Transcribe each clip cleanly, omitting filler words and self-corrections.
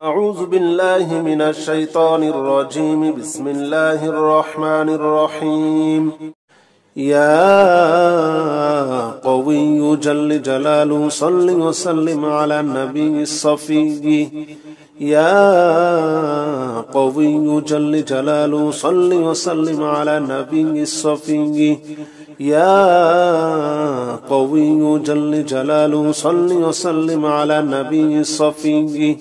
أعوذ بالله من الشيطان الرجيم. بسم الله الرحمن الرحيم. يا قوي جل جلاله صل وسلم على النبي الصفي. يا قوي جل جلاله صل وسلم على النبي الصفي. يا قوي جل جلاله صل وسلم على النبي الصفي.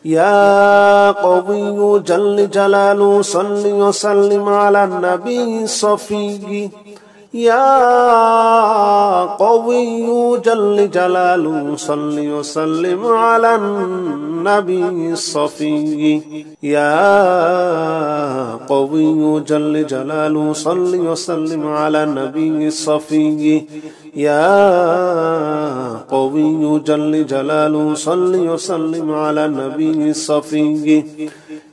يا قوي جل جلاله صل وسلم على النبي الصفي. يا قوي جل جلاله صل وسلم على النبي الصفي. يا قوي جل جلاله صل وسلم على النبي الصفي. يا قوي جل جلاله صل وسلم على النبي الصفي.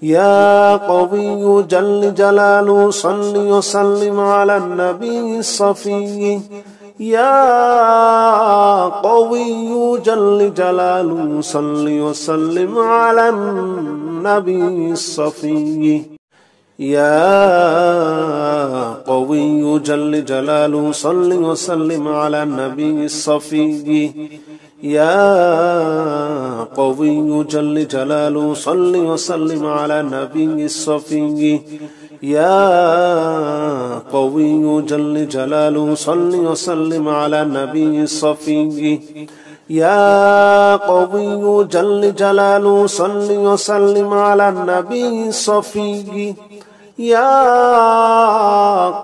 يا قوي جل جلاله صل وسلم على النبي الصفي. يا قوي جل جلاله صل وسلم على النبي الصفي. يا قوي جل جلاله صل وسلم على النبي الصفي. يا قوي جل جلاله صل وسلم على النبي الصفي. يا قوي جل جلاله صل وسلم على النبي الصفي. يا قوي جل جلاله صل وسلم على النبي الصفي. يا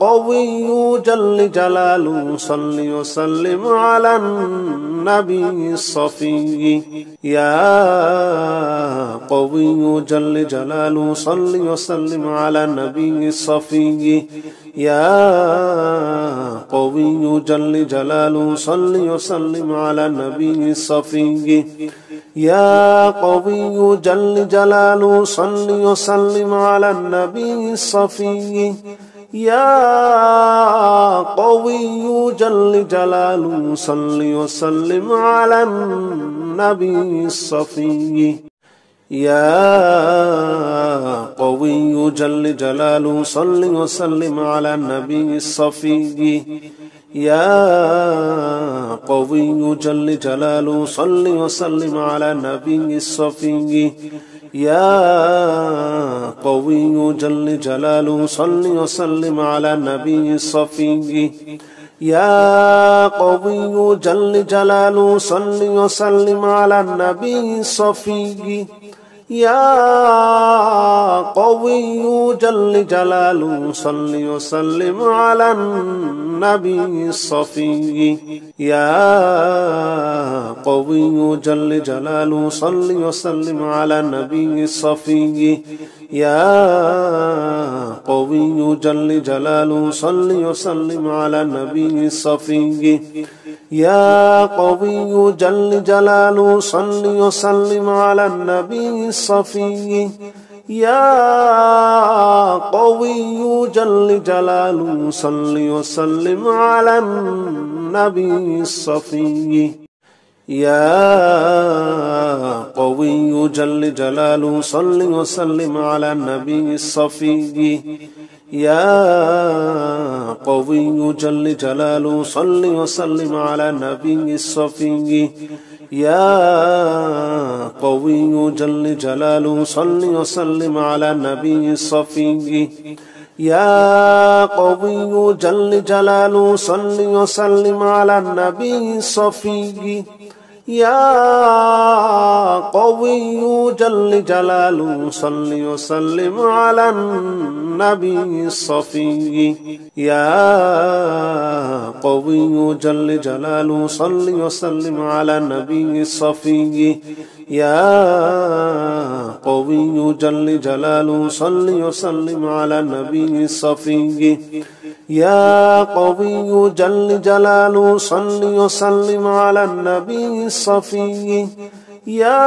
قوي جل جلاله صل وسلم على النبي الصفي. يا قوي جل جلاله صل وسلم على النبي الصفي. يا قوي جل جلاله صل وسلم على النبي الصفي. يا قوي جل جلاله صل وسلم على النبي الصفي. يا قوي جل جلاله صل وسلم على النبي الصفي. يا قوي جل جلاله صل وسلم على النبي الصفي. يا قوي جل جلاله صل وسلم على النبي الصفي. يا قوي جل جلاله صل وسلم على النبي الصفي. يا قوي جل جلاله صل وسلم على النبي الصفي. يا قوي جل جلاله صل وسلم على النبي الصفي. يا قوي جل جلاله صل وسلم على النبي الصفي. يا قوي جل جلاله صل وسلم على النبي الصفي. يا قوي جل جلاله صل وسلم على النبي الصفي. يا قوي جل جلاله صل وسلم على النبي الصفي. يا قوي جل جلاله صل وسلم على النبي الصفي. يا قوي جل جلاله صل وسلم على النبي الصفي. يا قوي جل جلاله صل وسلم على النبي الصفي. يا قوي جل جلاله صل وسلم على النبي الصفي. يا قوي جل جلاله صل وسلم على النبي الصفي. يا قوي جل جلاله صل وسلم على النبي الصفي. يا قوي جل جلاله صل وسلم على النبي الصفي. يا قوي جل جلاله صل وسلم على النبي الصفي. يا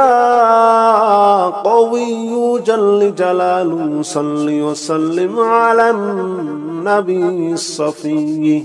قوي جل جلاله صل وسلم على النبي الصفي.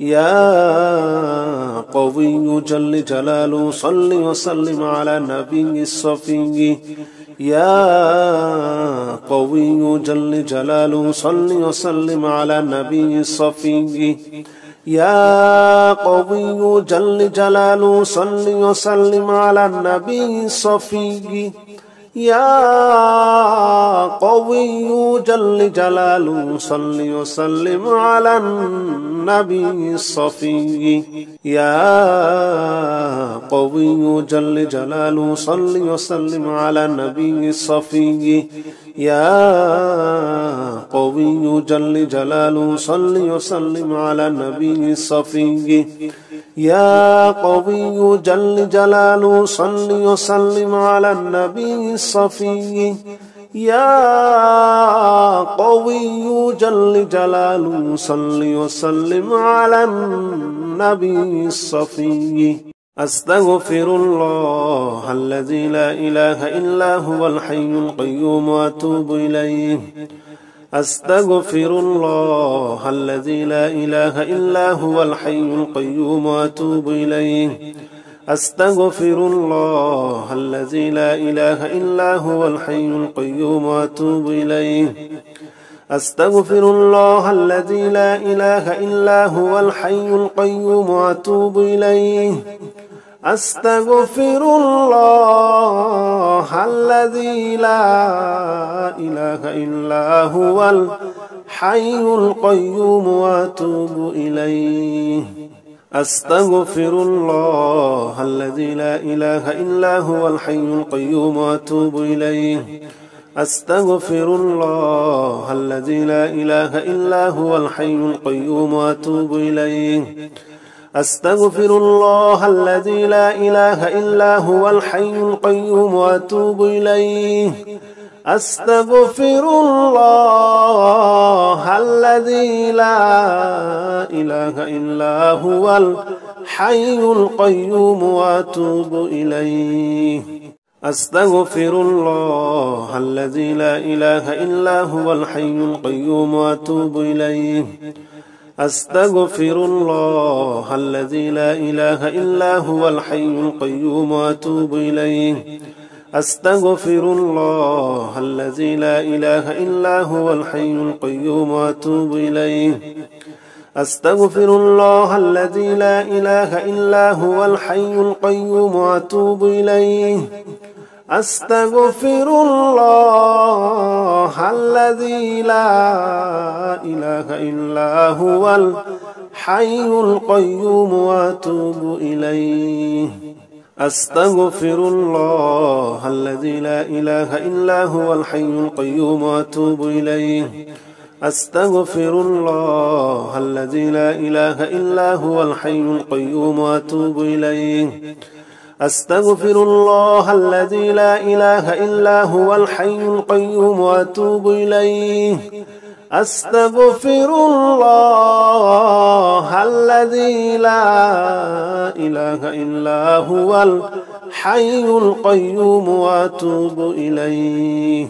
يا قوي جل جلاله صل وسلم على النبي الصفي يا قوي جل جلاله صل وسلم على النبي الصفي يا قوي جل جلاله صل وسلم على النبي الصفي يا قوي جل جلاله صل وسلم على النبي الصفي يا قوي جل جلاله صل وسلم على النبي الصفي يا قوي جل جلاله صل وسلم على النبي الصفي يا قوي جل جلاله صل وسلم على النبي الصفي يا قوي جل جلاله صل وسلم على النبي الصفي أستغفر الله الذي لا إله إلا هو الحي القيوم وأتوب إليه أستغفر الله الذي لا إله إلا هو الحي القيوم وأتوب إليه أستغفر الله الذي لا إله إلا هو الحي القيوم وأتوب إليه أستغفر الله الذي لا إله إلا هو الحي القيوم وأتوب إليه أستغفر الله الذي لا إله إلا هو الحي القيوم وأتوب إليه أستغفر الله الذي لا إله إلا هو الحي القيوم وأتوب إليه أستغفر الله الذي لا إله إلا هو الحي القيوم وأتوب إليه أستغفر الله الذي لا إله إلا هو الحي القيوم وأتوب إليه أستغفر الله الذي لا إله إلا هو الحي القيوم وأتوب إليه أستغفر الله الذي لا إله إلا هو الحي القيوم وأتوب إليه أستغفر الله الذي لا إله إلا هو الحي القيوم وأتوب إليه أستغفر الله الذي لا إله إلا هو الحي القيوم وأتوب إليه أستغفر الله الذي لا إله إلا هو الحي القيوم وأتوب إليه أستغفر الله الذي لا إله إلا هو الحي القيوم وأتوب إليه أستغفر الله الذي لا إله إلا هو الحي القيوم وأتوب إليه أستغفر الله الذي لا إله إلا هو الحي القيوم وأتوب إليه أستغفر الله الذي لا إله إلا هو الحي القيوم وأتوب إليه أستغفر الله الذي لا إله إلا هو الحي القيوم وأتوب إليه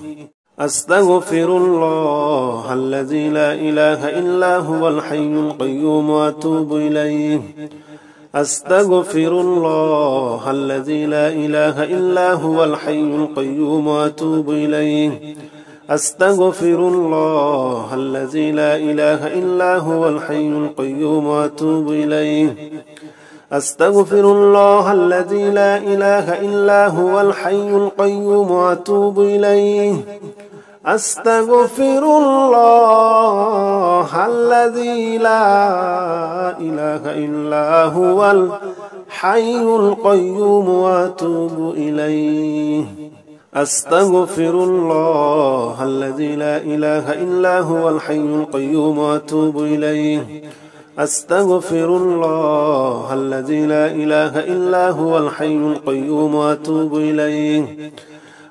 أستغفر الله الذي لا إله إلا هو الحي القيوم وأتوب إليه أستغفر الله الذي لا إله إلا هو الحي القيوم وأتوب إليه أستغفر الله الذي لا إله إلا هو الحي القيوم وأتوب إليه أستغفر الله الذي لا إله إلا هو الحي القيوم وأتوب إليه أستغفر الله الذي لا إله إلا هو الحي القيوم وأتوب إليه أستغفر الله الذي لا إله إلا هو الحي القيوم وأتوب إليه أستغفر الله الذي لا إله إلا هو الحي القيوم وأتوب إليه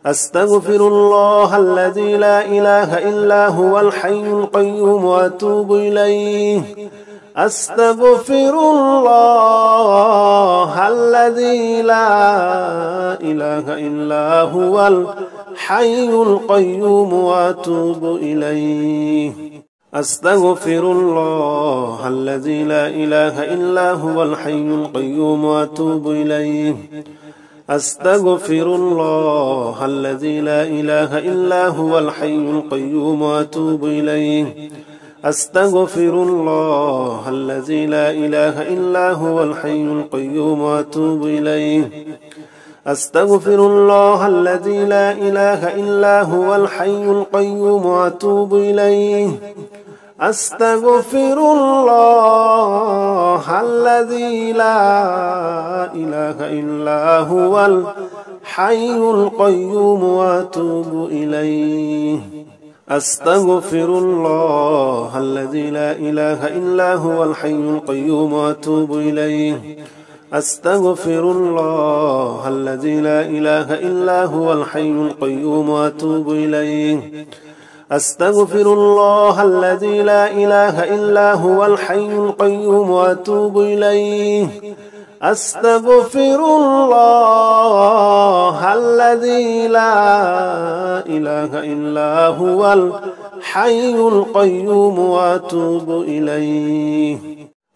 أستغفر الله الذي لا إله إلا هو الحي القيوم وأتوب إليه أستغفر الله الذي لا إله إلا هو الحي القيوم وأتوب إليه أستغفر الله الذي لا إله إلا هو الحي القيوم وأتوب إليه. أستغفر الله الذي لا إله إلا هو الحي القيوم وأتوب إليه. أستغفر الله الذي لا إله إلا هو الحي القيوم وأتوب إليه. أستغفر الله الذي لا إله إلا هو الحي القيوم وأتوب إليه. أستغفر الله الذي لا إله إلا هو الحي القيوم وأتوب إليه. أستغفر الله الذي لا إله إلا هو الحي القيوم وأتوب إليه. أستغفر الله الذي لا إله إلا هو الحي القيوم وأتوب إليه. أستغفر الله الذي لا إله إلا هو الحي القيوم وأتوب إليه. أستغفر الله الذي لا إله إلا هو الحي القيوم وأتوب إليه.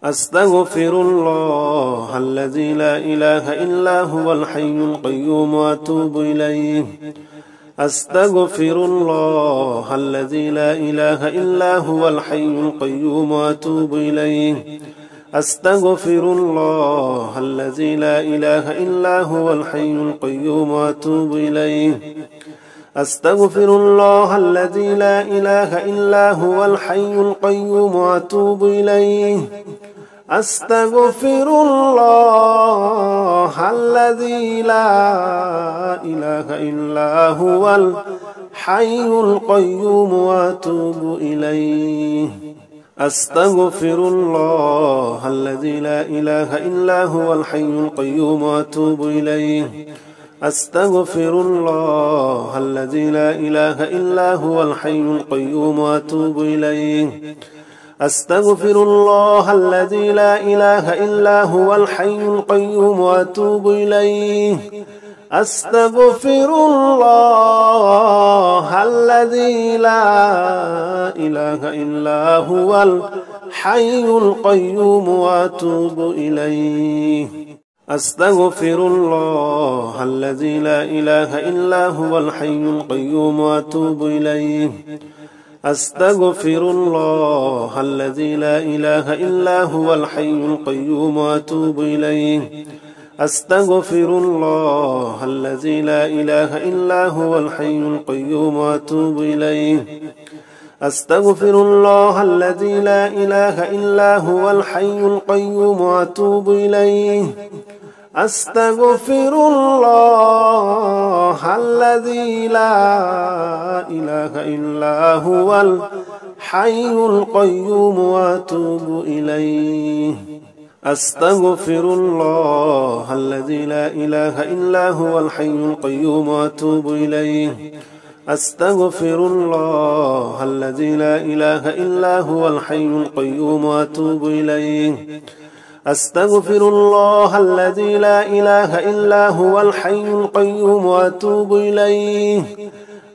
أستغفر الله الذي لا إله إلا هو الحي القيوم وأتوب إليه. أستغفر الله الذي لا إله إلا هو الحي القيوم وأتوب إليه. أستغفر الله الذي لا إله إلا هو الحي القيوم وأتوب إليه. أستغفر الله الذي لا إله إلا هو الحي القيوم وأتوب إليه. أستغفر الله الذي لا إله إلا هو الحي القيوم وأتوب إليه. أستغفر الله الذي لا إله إلا هو الحي القيوم وأتوب إليه. أستغفر الله الذي لا إله إلا هو الحي القيوم وأتوب إليه. أستغفر الله الذي لا إله إلا هو الحي القيوم وأتوب إليه. أستغفر الله الذي لا إله إلا هو الحي القيوم وأتوب إليه. أستغفر الله الذي لا إله إلا هو الحي القيوم وأتوب إليه. أستغفر الله الذي لا إله إلا هو الحي القيوم وأتوب إليه. أستغفر الله الذي لا إله إلا هو الحي القيوم وأتوب إليه. أستغفر الله الذي لا إله إلا هو الحي القيوم وأتوب إليه. أستغفر الله الذي لا إله إلا هو الحي القيوم وأتوب إليه. أستغفر الله الذي لا إله إلا هو الحي القيوم وأتوب إليه. أستغفر الله الذي لا إله إلا هو الحي القيوم وأتوب إليه. أستغفر الله الذي لا إله إلا هو الحي القيوم وأتوب إليه.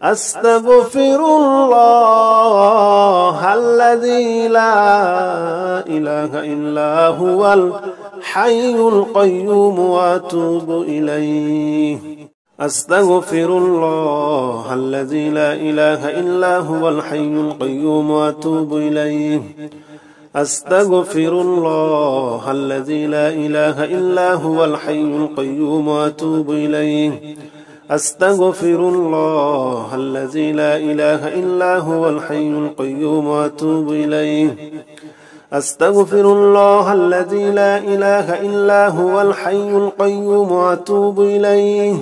أستغفر الله الذي لا إله إلا هو الحي القيوم وأتوب إليه. أستغفر الله الذي لا إله إلا هو الحي القيوم وأتوب إليه. أستغفر الله الذي لا إله إلا هو الحي القيوم وأتوب إليه. أستغفر الله الذي لا إله إلا هو الحي القيوم وأتوب إليه. أستغفر الله الذي لا إله إلا هو الحي القيوم وأتوب إليه.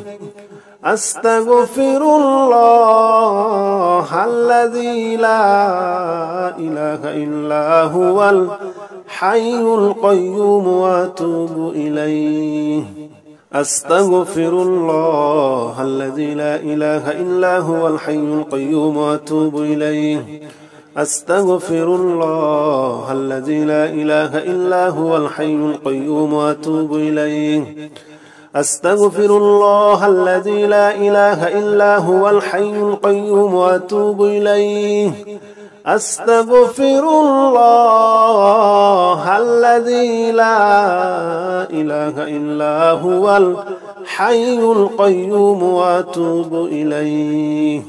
أستغفر الله الذي لا إله إلا هو الحي القيوم وأتوب إليه. أستغفر الله الذي لا إله إلا هو الحي القيوم وأتوب إليه. أستغفر الله الذي لا إله إلا هو الحي القيوم وأتوب إليه. أستغفر الله الذي لا إله إلا هو الحي القيوم وأتوب إليه. أستغفر الله الذي لا إله إلا هو الحي القيوم وأتوب إليه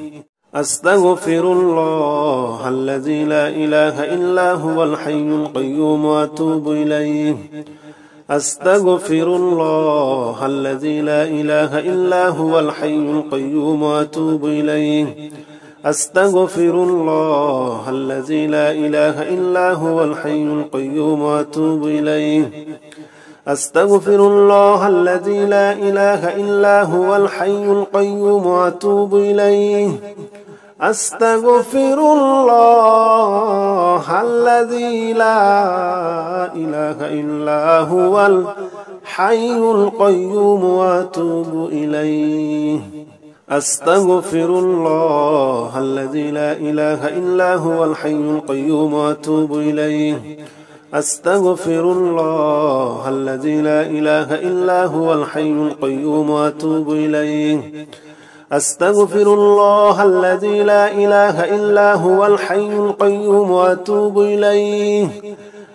أستغفر الله الذي لا إله إلا هو الحي القيوم وأتوب إليه أستغفر الله الذي لا إله إلا هو الحي القيوم وأتوب إليه أستغفر الله الذي لا إله إلا هو الحي القيوم وأتوب إليه أستغفر الله الذي لا إله إلا هو الحي القيوم وأتوب إليه أستغفر الله الذي لا إله إلا هو الحي القيوم وأتوب إليه أستغفر الله الذي لا إله إلا هو الحي القيوم وأتوب إليه أستغفر الله الذي لا إله إلا هو الحي القيوم وأتوب إليه أستغفر الله الذي لا إله إلا هو الحي القيوم وأتوب إليه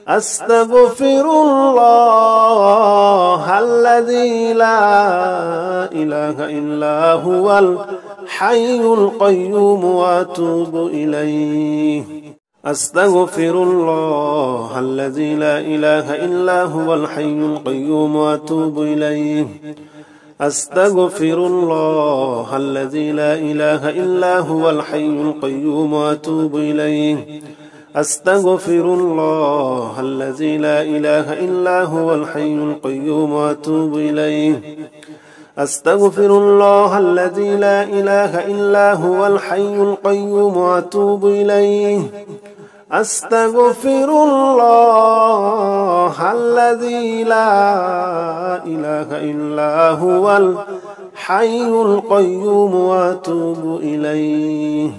أستغفر الله الذي لا إله إلا هو الحي القيوم وأتوب إليه أستغفر الله الذي لا إله إلا هو الحي القيوم وأتوب إليه أستغفر الله الذي لا إله إلا هو الحي القيوم وأتوب إليه أستغفر الله الذي لا إله إلا هو الحي القيوم وأتوب إليه أستغفر الله الذي لا إله إلا هو الحي القيوم وأتوب إليه أستغفر الله الذي لا إله إلا هو الحي القيوم وأتوب إليه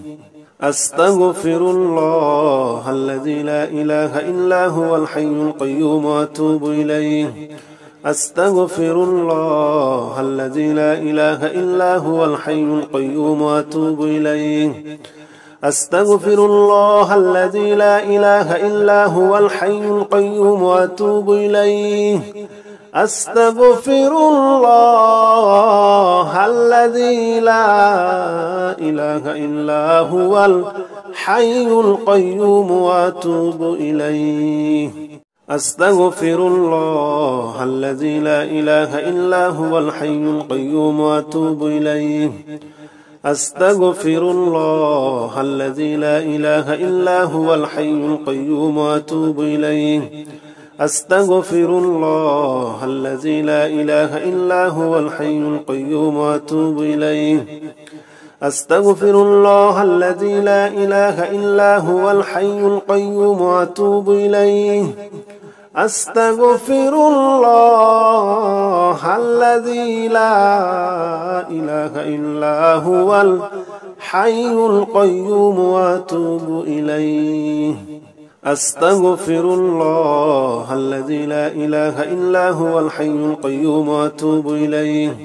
أستغفر الله الذي لا إله إلا هو الحي القيوم وأتوب إليه أستغفر الله الذي لا إله إلا هو الحي القيوم وأتوب إليه أستغفر الله الذي لا إله إلا هو الحي القيوم وأتوب إليه أستغفر الله الذي لا إله إلا هو الحي القيوم وأتوب إليه أستغفر الله الذي لا إله إلا هو الحي القيوم وأتوب إليه أستغفر الله الذي لا إله إلا هو الحي القيوم وأتوب إليه أستغفر الله الذي لا إله إلا هو الحي القيوم وأتوب إليه أستغفر الله الذي لا إله إلا هو الحي القيوم وأتوب إليه أستغفر الله الذي لا إله إلا هو الحي القيوم وأتوب إليه أستغفر الله الذي لا إله إلا هو الحي القيوم وأتوب إليه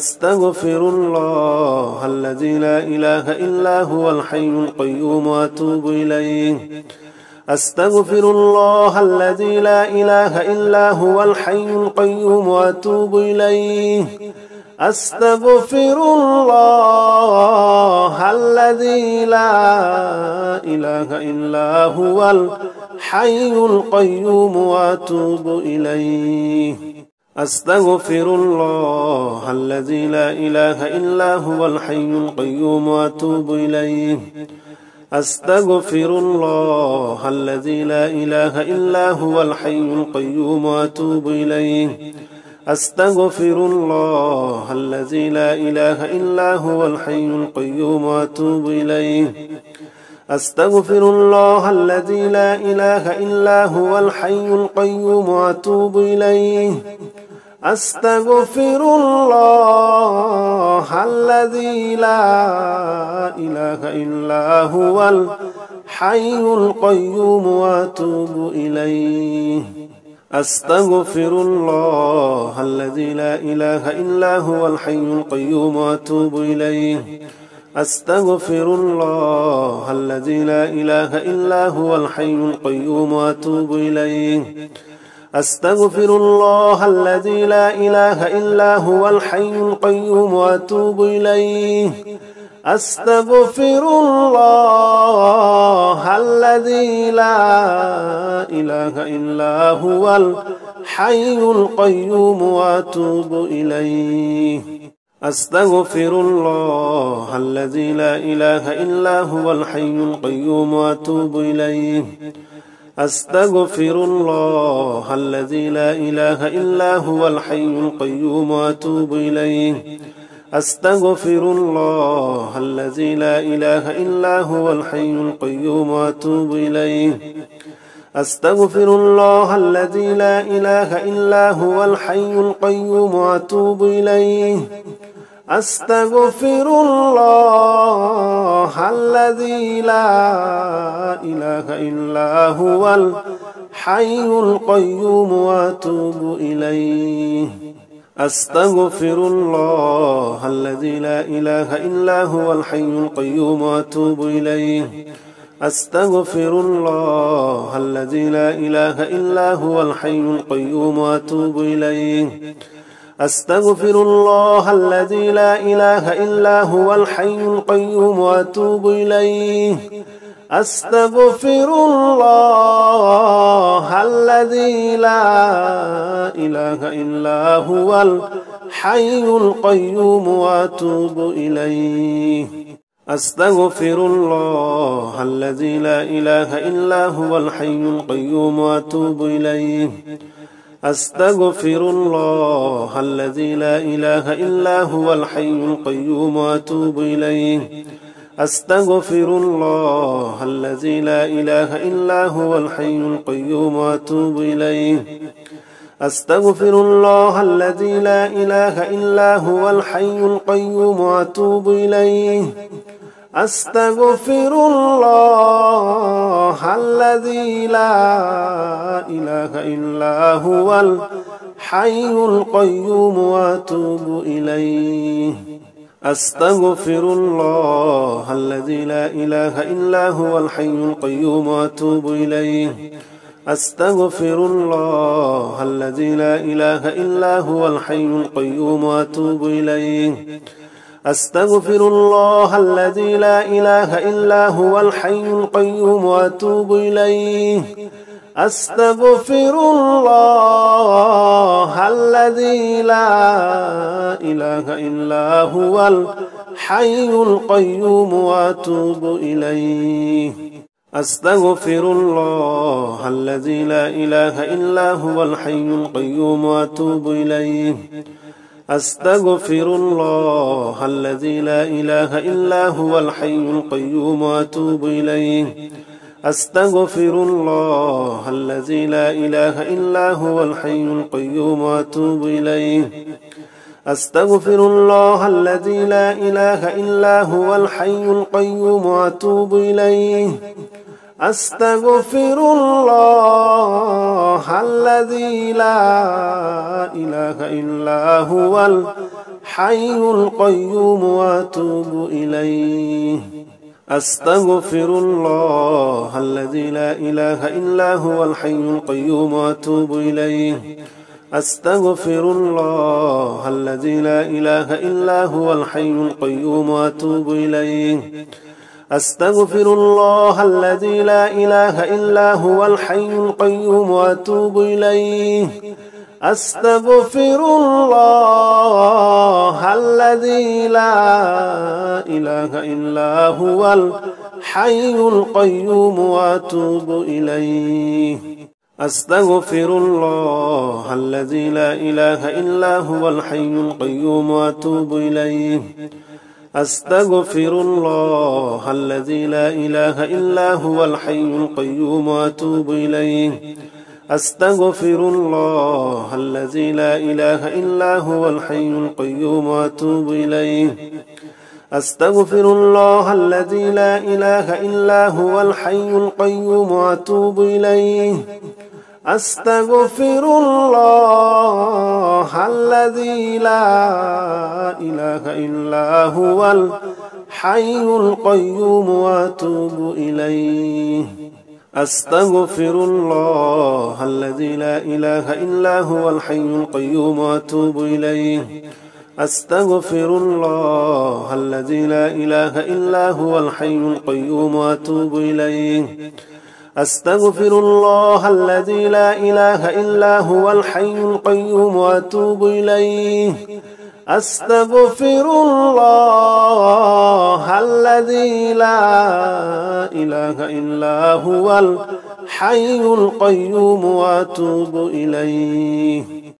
أستغفر الله الذي لا إله إلا هو الحي القيوم وأتوب إليه أستغفر الله الذي لا إله إلا هو الحي القيوم وأتوب إليه أستغفر الله الذي لا إله إلا هو الحي القيوم وأتوب إليه أستغفر الله الذي لا إله إلا هو الحي القيوم وأتوب إليه أستغفر الله الذي لا إله إلا هو الحي القيوم وأتوب إليه أستغفر الله الذي لا إله إلا هو الحي القيوم وأتوب إليه أستغفر الله الذي لا إله إلا هو الحي القيوم وأتوب إليه أستغفر الله الذي لا إله إلا هو الحي القيوم وأتوب إليه أستغفر الله الذي لا إله إلا هو الحي القيوم وأتوب إليه أستغفر الله الذي لا إله إلا هو الحي القيوم وأتوب إليه أستغفر الله الذي لا إله إلا هو الحي القيوم وأتوب إليه أستغفر الله الذي لا إله إلا هو الحي القيوم وأتوب إليه أستغفر الله الذي لا إله إلا هو الحي القيوم وأتوب إليه أستغفر الله الذي لا إله إلا هو الحي القيوم وأتوب إليه أستغفر الله الذي لا إله إلا هو الحي القيوم وأتوب إليه أستغفر الله الذي لا إله إلا هو الحي القيوم وأتوب إليه أستغفر الله الذي لا إله إلا هو الحي القيوم وأتوب إليه أستغفر الله الذي لا إله إلا هو الحي القيوم وأتوب إليه أستغفر الله الذي لا إله إلا هو الحي القيوم وأتوب إليه أستغفر الله الذي لا إله إلا هو الحي القيوم وأتوب إليه أستغفر الله الذي لا إله إلا هو الحي القيوم وأتوب إليه أستغفر الله الذي لا إله إلا هو الحي القيوم وأتوب إليه أستغفر الله الذي لا إله إلا هو الحي القيوم وأتوب إليه أستغفر الله الذي لا إله إلا هو الحي القيوم وأتوب إليه أستغفر الله الذي لا إله إلا هو الحي القيوم وأتوب إليه أستغفر الله الذي لا إله إلا هو الحي القيوم وأتوب إليه أستغفر الله الذي لا إله إلا هو الحي القيوم وأتوب إليه أستغفر الله الذي لا إله إلا هو الحي القيوم وأتوب إليه أستغفر الله الذي لا إله إلا هو الحي القيوم وأتوب إليه أستغفر الله الذي لا إله إلا هو الحي القيوم وأتوب إليه أستغفر الله الذي لا إله إلا هو الحي القيوم وأتوب إليه أستغفر الله الذي لا إله إلا هو الحي القيوم وأتوب إليه أستغفر الله الذي لا إله إلا هو الحي القيوم وأتوب إليه أستغفر الله الذي لا إله إلا هو الحي القيوم وأتوب إليه أستغفر الله الذي لا إله إلا هو الحي القيوم وأتوب إليه أستغفر الله الذي لا إله إلا هو الحي القيوم وأتوب إليه أستغفر الله الذي لا إله إلا هو الحي القيوم وأتوب إليه أستغفر الله الذي لا إله إلا هو الحي القيوم وأتوب إليه أستغفر الله الذي لا إله إلا هو الحي القيوم وأتوب إليه أستغفر الله الذي لا إله إلا هو الحي القيوم وأتوب إليه أستغفر الله الذي لا إله إلا هو الحي القيوم وأتوب إليه أستغفر الله الذي لا إله إلا هو الحي القيوم وأتوب إليه أستغفر الله الذي لا إله إلا هو الحي القيوم وأتوب إليه أستغفر الله الذي لا إله إلا هو الحي القيوم وأتوب إليه أستغفر الله الذي لا إله إلا هو الحي القيوم وأتوب إليه أستغفر الله الذي لا إله إلا هو الحي القيوم وأتوب إليه أستغفر الله الذي لا إله إلا هو الحي القيوم وأتوب إليه أستغفر الله الذي لا إله إلا هو الحي القيوم وأتوب إليه